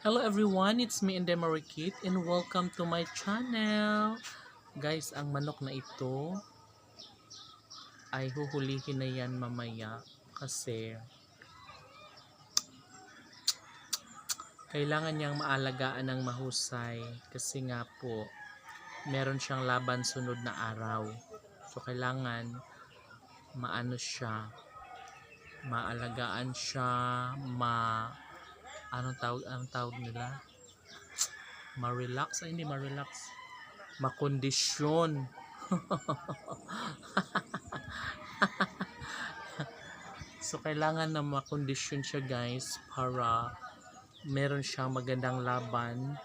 Hello everyone, it's me and Demarikit and welcome to my channel. Guys, ang manok na ito ay huhulihin na yan mamaya kasi kailangan niyang maalagaan ng mahusay kasi nga po meron siyang laban sunod na araw. So kailangan maano siya, maalagaan siya, anong tawag nila? Ma-relax, ay hindi ma-relax. Makondisyon. So kailangan na makondisyon siya guys para meron siyang magandang laban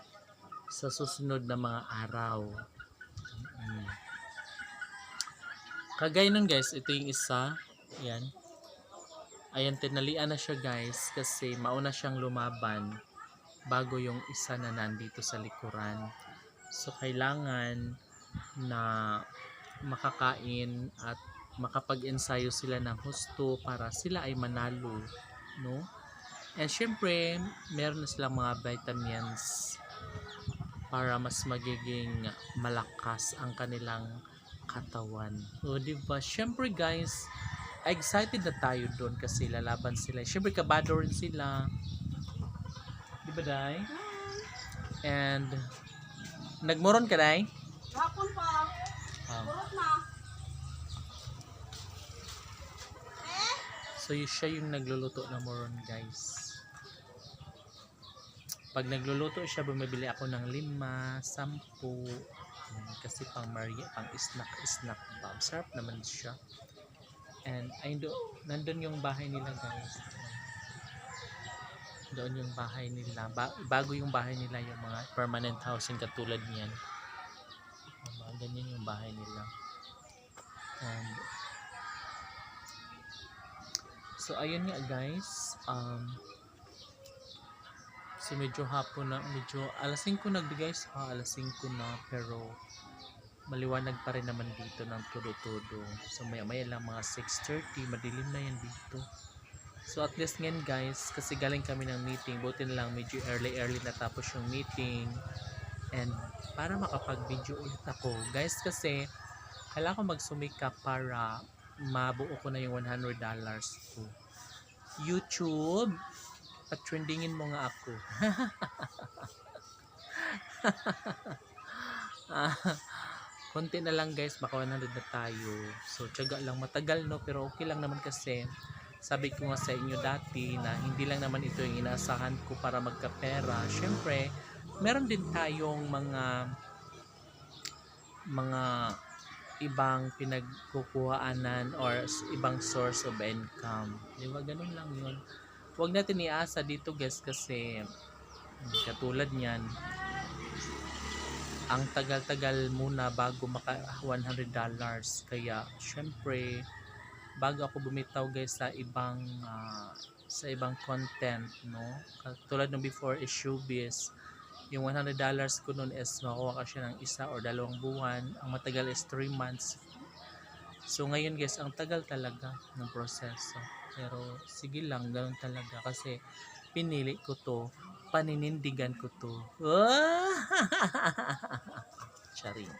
sa susunod na mga araw. Kagaya nun guys, ito yung isa. Ayan. Ayan, tinalian na siya guys kasi mauna siyang lumaban bago yung isa na nandito sa likuran. So kailangan na makakain at makapag-ensayo sila ng husto para sila ay manalo, no? And syempre, meron na silang mga vitamins para mas magiging malakas ang kanilang katawan. O diba? Syempre guys, excited na tayo doon kasi lalaban sila. Syempre kabado rin sila. Diba Day? And nagmoron ka Day? Hapon pa. Burot na. So siya yung nagluluto na moron guys. Pag nagluluto siya, bumibili ako ng 5, 10 kasi pang Maria, pang snack pa. Sarap naman siya. And nandun yung bahay nila guys. Doon yung bahay nila. Bago yung bahay nila, yung mga permanent housing katulad niyan. Ganyan yung bahay nila. And so ayun nga guys, so medyo hapon na, medyo alas 5 guys, alas 5 na, pero maliwanag pa rin naman dito ng todo-todo. So maya lang mga 6:30, madilim na yan dito. So at least ngayon guys, kasi galing kami ng meeting, buti na lang medyo early natapos yung meeting. And para makapag-video ulit ako guys, kasi kailangan ko magsumikap para mabuo ko na yung $100 ko. YouTube, patrendingin mo nga ako. Konti na lang guys, baka 100 na tayo. So tiyaga lang, matagal no, pero okay lang naman kasi sabi ko nga sa inyo dati na hindi lang naman ito yung inaasahan ko para magkapera. Syempre meron din tayong mga ibang pinagkukuhaanan or ibang source of income. Diba? Ganun lang yun. Huwag natin iasa dito guys kasi katulad niyan, ang tagal-tagal muna bago maka $100. Kaya syempre bago ako bumitaw guys sa ibang content, no? Katulad ng before is showbiz, yung $100 ko noon is makuha ka siya ng 1 or 2 buwan. Ang matagal is 3 months. So ngayon guys, ang tagal talaga ng proseso. Pero sige lang, ganoon talaga kasi pinili ko to, paninindigan ko to. Charing.